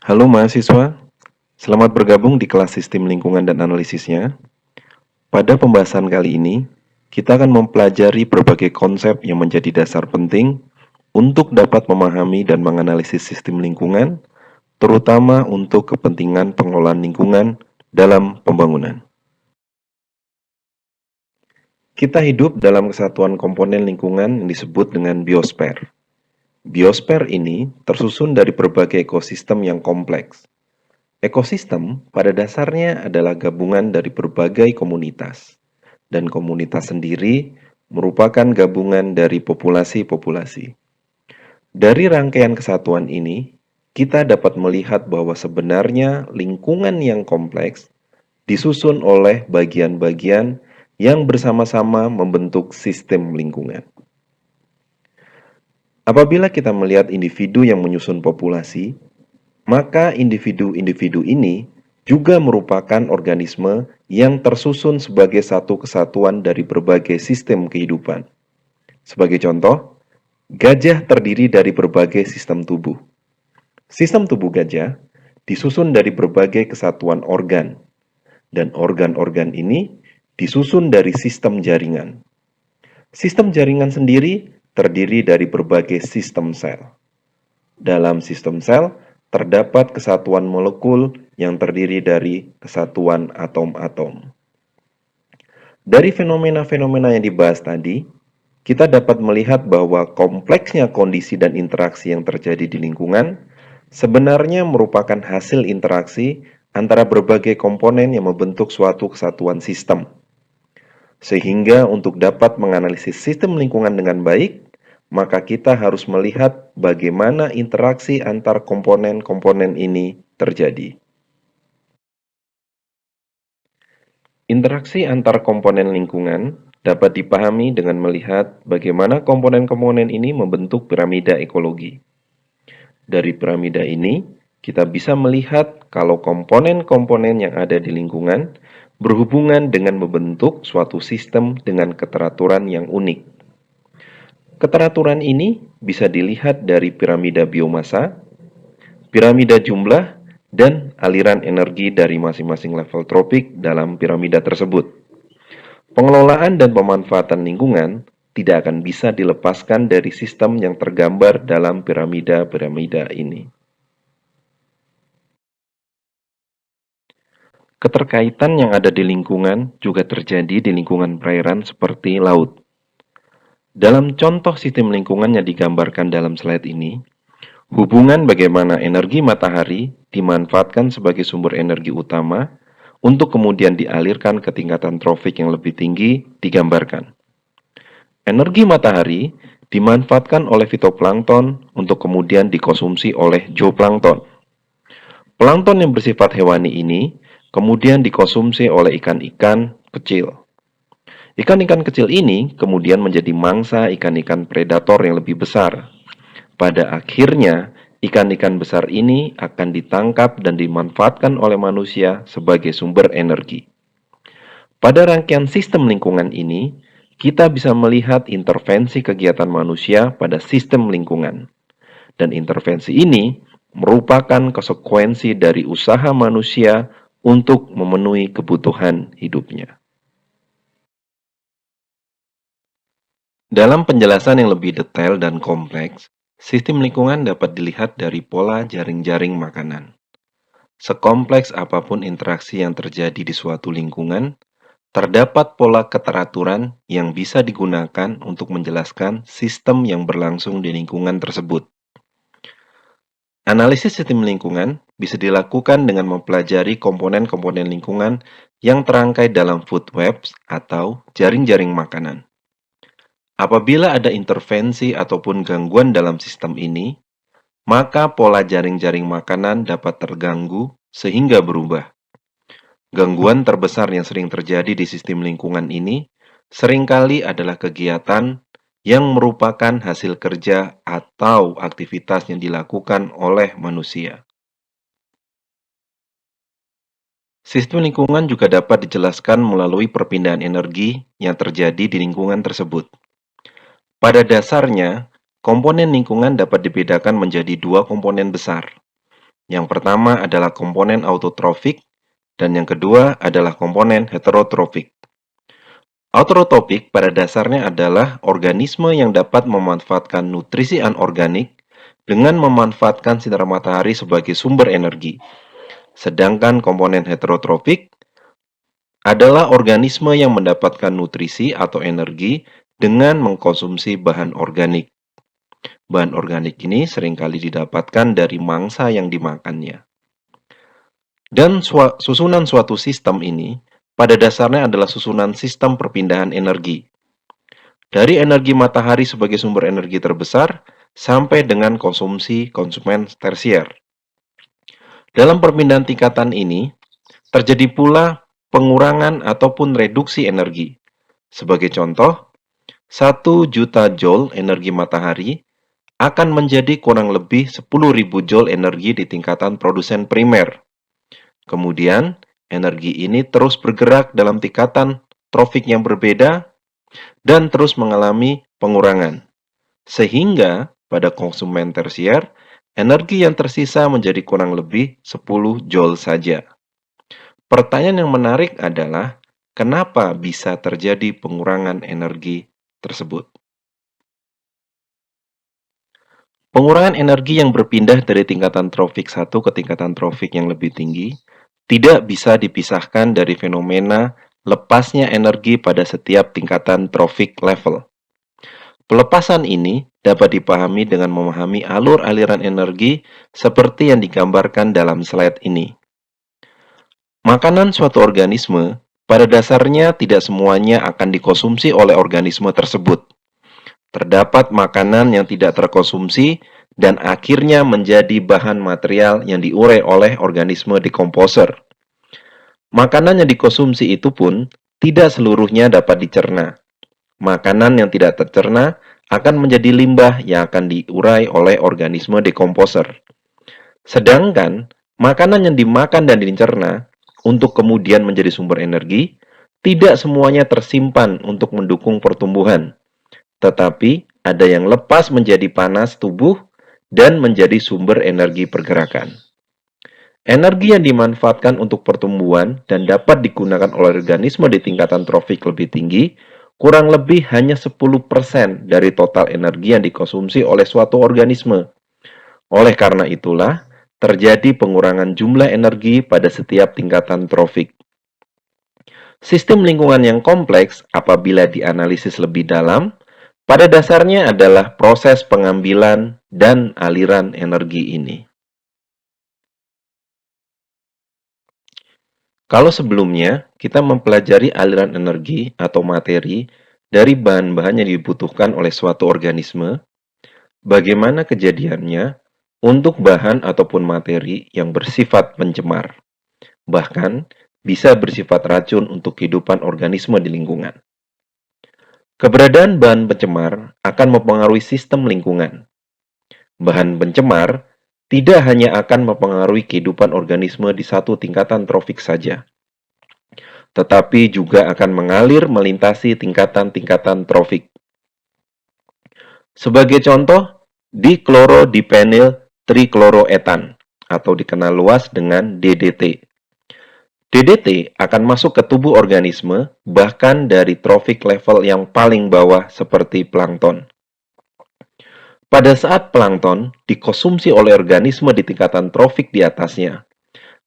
Halo mahasiswa, selamat bergabung di kelas Sistem Lingkungan dan Analisisnya. Pada pembahasan kali ini, kita akan mempelajari berbagai konsep yang menjadi dasar penting untuk dapat memahami dan menganalisis sistem lingkungan, terutama untuk kepentingan pengelolaan lingkungan dalam pembangunan. Kita hidup dalam kesatuan komponen lingkungan yang disebut dengan biosfer. Biosfer ini tersusun dari berbagai ekosistem yang kompleks. Ekosistem pada dasarnya adalah gabungan dari berbagai komunitas, dan komunitas sendiri merupakan gabungan dari populasi-populasi. Dari rangkaian kesatuan ini, kita dapat melihat bahwa sebenarnya lingkungan yang kompleks disusun oleh bagian-bagian yang bersama-sama membentuk sistem lingkungan. Apabila kita melihat individu yang menyusun populasi, maka individu-individu ini juga merupakan organisme yang tersusun sebagai satu kesatuan dari berbagai sistem kehidupan. Sebagai contoh, gajah terdiri dari berbagai sistem tubuh. Sistem tubuh gajah disusun dari berbagai kesatuan organ, dan organ-organ ini disusun dari sistem jaringan. Sistem jaringan sendiri terdiri dari berbagai sistem sel. Dalam sistem sel, terdapat kesatuan molekul yang terdiri dari kesatuan atom-atom. Dari fenomena-fenomena yang dibahas tadi, kita dapat melihat bahwa kompleksnya kondisi dan interaksi yang terjadi di lingkungan sebenarnya merupakan hasil interaksi antara berbagai komponen yang membentuk suatu kesatuan sistem. Sehingga untuk dapat menganalisis sistem lingkungan dengan baik, maka kita harus melihat bagaimana interaksi antar komponen-komponen ini terjadi. Interaksi antar komponen lingkungan dapat dipahami dengan melihat bagaimana komponen-komponen ini membentuk piramida ekologi. Dari piramida ini, kita bisa melihat kalau komponen-komponen yang ada di lingkungan berhubungan dengan membentuk suatu sistem dengan keteraturan yang unik. Keteraturan ini bisa dilihat dari piramida biomasa, piramida jumlah, dan aliran energi dari masing-masing level tropik dalam piramida tersebut. Pengelolaan dan pemanfaatan lingkungan tidak akan bisa dilepaskan dari sistem yang tergambar dalam piramida-piramida ini. Keterkaitan yang ada di lingkungan juga terjadi di lingkungan perairan seperti laut. Dalam contoh sistem lingkungan yang digambarkan dalam slide ini, hubungan bagaimana energi matahari dimanfaatkan sebagai sumber energi utama untuk kemudian dialirkan ke tingkatan trofik yang lebih tinggi digambarkan. Energi matahari dimanfaatkan oleh fitoplankton untuk kemudian dikonsumsi oleh zooplankton. Plankton yang bersifat hewani ini kemudian dikonsumsi oleh ikan-ikan kecil. Ikan-ikan kecil ini kemudian menjadi mangsa ikan-ikan predator yang lebih besar. Pada akhirnya, ikan-ikan besar ini akan ditangkap dan dimanfaatkan oleh manusia sebagai sumber energi. Pada rangkaian sistem lingkungan ini, kita bisa melihat intervensi kegiatan manusia pada sistem lingkungan. Dan intervensi ini merupakan konsekuensi dari usaha manusia untuk memenuhi kebutuhan hidupnya. Dalam penjelasan yang lebih detail dan kompleks, sistem lingkungan dapat dilihat dari pola jaring-jaring makanan. Sekompleks apapun interaksi yang terjadi di suatu lingkungan, terdapat pola keteraturan yang bisa digunakan untuk menjelaskan sistem yang berlangsung di lingkungan tersebut. Analisis sistem lingkungan bisa dilakukan dengan mempelajari komponen-komponen lingkungan yang terangkai dalam food webs atau jaring-jaring makanan. Apabila ada intervensi ataupun gangguan dalam sistem ini, maka pola jaring-jaring makanan dapat terganggu sehingga berubah. Gangguan terbesar yang sering terjadi di sistem lingkungan ini seringkali adalah kegiatan yang merupakan hasil kerja atau aktivitas yang dilakukan oleh manusia. Sistem lingkungan juga dapat dijelaskan melalui perpindahan energi yang terjadi di lingkungan tersebut. Pada dasarnya, komponen lingkungan dapat dibedakan menjadi dua komponen besar, Yang pertama adalah komponen autotrofik, dan yang kedua adalah komponen heterotrofik. Autotrofik pada dasarnya adalah organisme yang dapat memanfaatkan nutrisi anorganik dengan memanfaatkan sinar matahari sebagai sumber energi. Sedangkan komponen heterotrofik adalah organisme yang mendapatkan nutrisi atau energi dengan mengkonsumsi bahan organik. Bahan organik ini seringkali didapatkan dari mangsa yang dimakannya. Dan susunan suatu sistem ini pada dasarnya adalah susunan sistem perpindahan energi. Dari energi matahari sebagai sumber energi terbesar sampai dengan konsumsi konsumen tersier. Dalam perpindahan tingkatan ini, terjadi pula pengurangan ataupun reduksi energi. Sebagai contoh, 1 juta joule energi matahari akan menjadi kurang lebih 10.000 joule energi di tingkatan produsen primer. Kemudian, energi ini terus bergerak dalam tingkatan trofik yang berbeda dan terus mengalami pengurangan. Sehingga pada konsumen tersier, energi yang tersisa menjadi kurang lebih 10 joule saja. Pertanyaan yang menarik adalah, kenapa bisa terjadi pengurangan energi tersebut? Pengurangan energi yang berpindah dari tingkatan trofik 1 ke tingkatan trofik yang lebih tinggi tidak bisa dipisahkan dari fenomena lepasnya energi pada setiap tingkatan trofik level. Pelepasan ini dapat dipahami dengan memahami alur aliran energi seperti yang digambarkan dalam slide ini. Makanan suatu organisme pada dasarnya tidak semuanya akan dikonsumsi oleh organisme tersebut. Terdapat makanan yang tidak terkonsumsi dan akhirnya menjadi bahan material yang diurai oleh organisme dekomposer. Makanan yang dikonsumsi itu pun tidak seluruhnya dapat dicerna. Makanan yang tidak tercerna akan menjadi limbah yang akan diurai oleh organisme dekomposer. Sedangkan makanan yang dimakan dan dicerna untuk kemudian menjadi sumber energi, tidak semuanya tersimpan untuk mendukung pertumbuhan, tetapi ada yang lepas menjadi panas tubuh dan menjadi sumber energi pergerakan. Energi yang dimanfaatkan untuk pertumbuhan dan dapat digunakan oleh organisme di tingkatan trofik lebih tinggi, kurang lebih hanya 10% dari total energi yang dikonsumsi oleh suatu organisme. Oleh karena itulah, terjadi pengurangan jumlah energi pada setiap tingkatan trofik. Sistem lingkungan yang kompleks apabila dianalisis lebih dalam, pada dasarnya adalah proses pengambilan dan aliran energi ini. Kalau sebelumnya kita mempelajari aliran energi atau materi dari bahan-bahan yang dibutuhkan oleh suatu organisme, bagaimana kejadiannya untuk bahan ataupun materi yang bersifat pencemar, bahkan bisa bersifat racun untuk kehidupan organisme di lingkungan. Keberadaan bahan pencemar akan mempengaruhi sistem lingkungan. Bahan pencemar tidak hanya akan mempengaruhi kehidupan organisme di satu tingkatan trofik saja, tetapi juga akan mengalir melintasi tingkatan-tingkatan trofik. Sebagai contoh, diklorodipenyl trichloroethan atau dikenal luas dengan DDT. DDT akan masuk ke tubuh organisme bahkan dari trofik level yang paling bawah seperti plankton. Pada saat plankton dikonsumsi oleh organisme di tingkatan trofik di atasnya,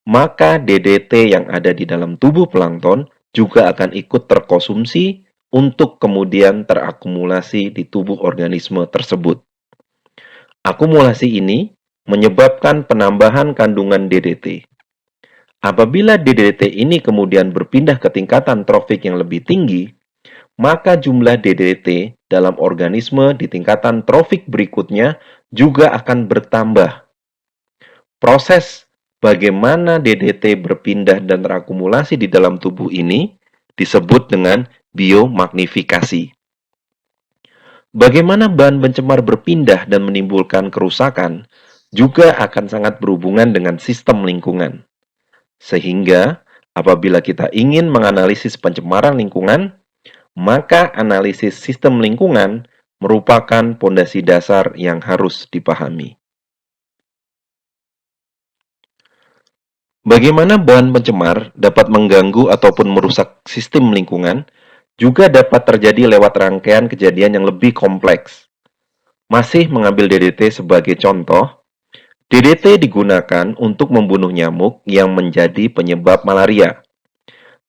maka DDT yang ada di dalam tubuh plankton juga akan ikut terkonsumsi untuk kemudian terakumulasi di tubuh organisme tersebut. Akumulasi ini menyebabkan penambahan kandungan DDT. Apabila DDT ini kemudian berpindah ke tingkatan trofik yang lebih tinggi, maka jumlah DDT dalam organisme di tingkatan trofik berikutnya juga akan bertambah. Proses bagaimana DDT berpindah dan terakumulasi di dalam tubuh ini disebut dengan biomagnifikasi. Bagaimana bahan pencemar berpindah dan menimbulkan kerusakan juga akan sangat berhubungan dengan sistem lingkungan. Sehingga, apabila kita ingin menganalisis pencemaran lingkungan, maka analisis sistem lingkungan merupakan pondasi dasar yang harus dipahami. Bagaimana bahan pencemar dapat mengganggu ataupun merusak sistem lingkungan juga dapat terjadi lewat rangkaian kejadian yang lebih kompleks. Masih mengambil DDT sebagai contoh, DDT digunakan untuk membunuh nyamuk yang menjadi penyebab malaria.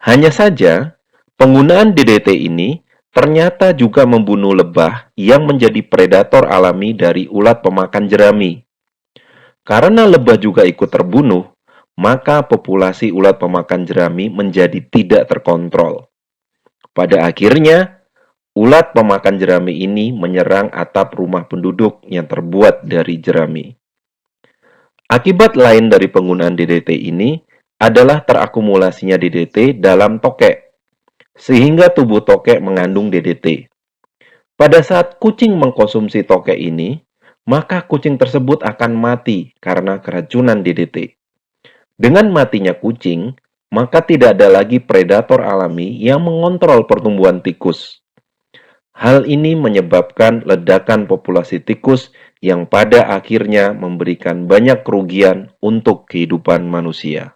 Hanya saja, penggunaan DDT ini ternyata juga membunuh lebah yang menjadi predator alami dari ulat pemakan jerami. Karena lebah juga ikut terbunuh, maka populasi ulat pemakan jerami menjadi tidak terkontrol. Pada akhirnya, ulat pemakan jerami ini menyerang atap rumah penduduk yang terbuat dari jerami. Akibat lain dari penggunaan DDT ini adalah terakumulasinya DDT dalam tokek, sehingga tubuh tokek mengandung DDT. Pada saat kucing mengkonsumsi tokek ini, maka kucing tersebut akan mati karena keracunan DDT. Dengan matinya kucing, maka tidak ada lagi predator alami yang mengontrol pertumbuhan tikus. Hal ini menyebabkan ledakan populasi tikus yang pada akhirnya memberikan banyak kerugian untuk kehidupan manusia.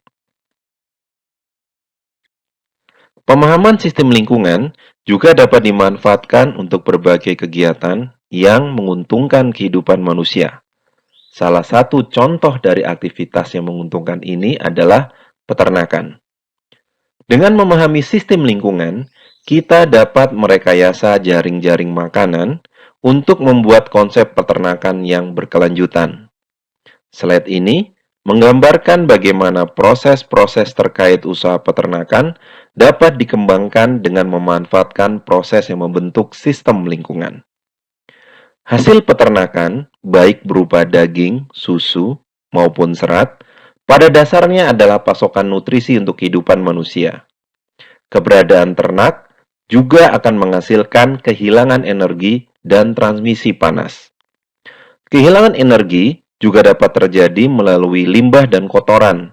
Pemahaman sistem lingkungan juga dapat dimanfaatkan untuk berbagai kegiatan yang menguntungkan kehidupan manusia. Salah satu contoh dari aktivitas yang menguntungkan ini adalah peternakan. Dengan memahami sistem lingkungan, kita dapat merekayasa jaring-jaring makanan untuk membuat konsep peternakan yang berkelanjutan. Slide ini menggambarkan bagaimana proses-proses terkait usaha peternakan dapat dikembangkan dengan memanfaatkan proses yang membentuk sistem lingkungan. Hasil peternakan, baik berupa daging, susu, maupun serat, pada dasarnya adalah pasokan nutrisi untuk kehidupan manusia. Keberadaan ternak juga akan menghasilkan kehilangan energi dan transmisi panas. Kehilangan energi juga dapat terjadi melalui limbah dan kotoran.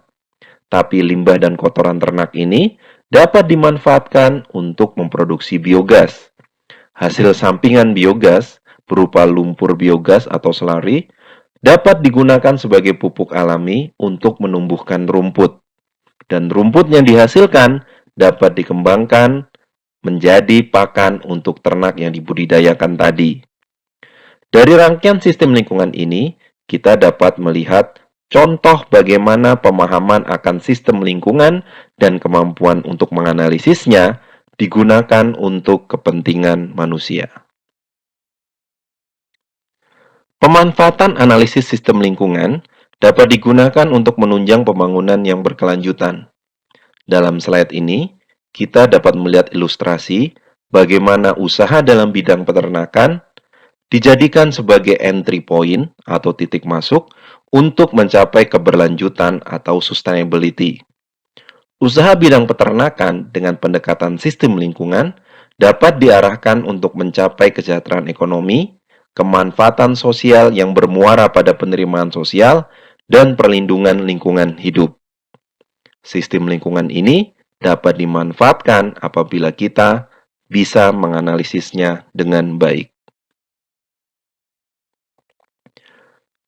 Tapi limbah dan kotoran ternak ini dapat dimanfaatkan untuk memproduksi biogas. Hasil sampingan biogas berupa lumpur biogas atau selari dapat digunakan sebagai pupuk alami untuk menumbuhkan rumput. Dan rumput yang dihasilkan dapat dikembangkan menjadi pakan untuk ternak yang dibudidayakan tadi. Dari rangkaian sistem lingkungan ini, kita dapat melihat contoh bagaimana pemahaman akan sistem lingkungan dan kemampuan untuk menganalisisnya digunakan untuk kepentingan manusia. Pemanfaatan analisis sistem lingkungan dapat digunakan untuk menunjang pembangunan yang berkelanjutan. Dalam slide ini, kita dapat melihat ilustrasi bagaimana usaha dalam bidang peternakan dijadikan sebagai entry point atau titik masuk untuk mencapai keberlanjutan atau sustainability. Usaha bidang peternakan dengan pendekatan sistem lingkungan dapat diarahkan untuk mencapai kesejahteraan ekonomi, kemanfaatan sosial yang bermuara pada penerimaan sosial, dan perlindungan lingkungan hidup. Sistem lingkungan ini dapat dimanfaatkan apabila kita bisa menganalisisnya dengan baik.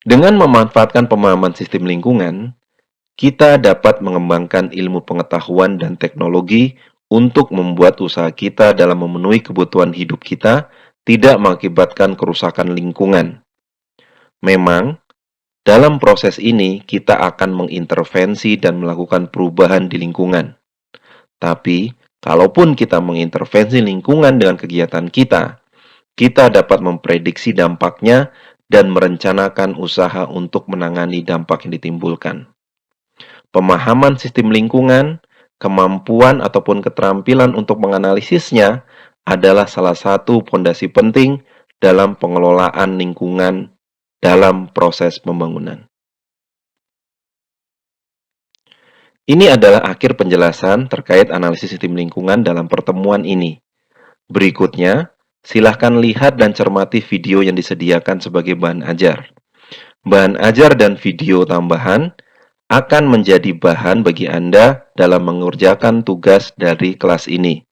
Dengan memanfaatkan pemahaman sistem lingkungan, kita dapat mengembangkan ilmu pengetahuan dan teknologi untuk membuat usaha kita dalam memenuhi kebutuhan hidup kita tidak mengakibatkan kerusakan lingkungan. Memang, dalam proses ini kita akan mengintervensi dan melakukan perubahan di lingkungan. Tapi, kalaupun kita mengintervensi lingkungan dengan kegiatan kita dapat memprediksi dampaknya dan merencanakan usaha untuk menangani dampak yang ditimbulkan. Pemahaman sistem lingkungan, kemampuan ataupun keterampilan untuk menganalisisnya adalah salah satu pondasi penting dalam pengelolaan lingkungan dalam proses pembangunan. Ini adalah akhir penjelasan terkait analisis sistem lingkungan dalam pertemuan ini. Berikutnya, silahkan lihat dan cermati video yang disediakan sebagai bahan ajar. Bahan ajar dan video tambahan akan menjadi bahan bagi Anda dalam mengerjakan tugas dari kelas ini.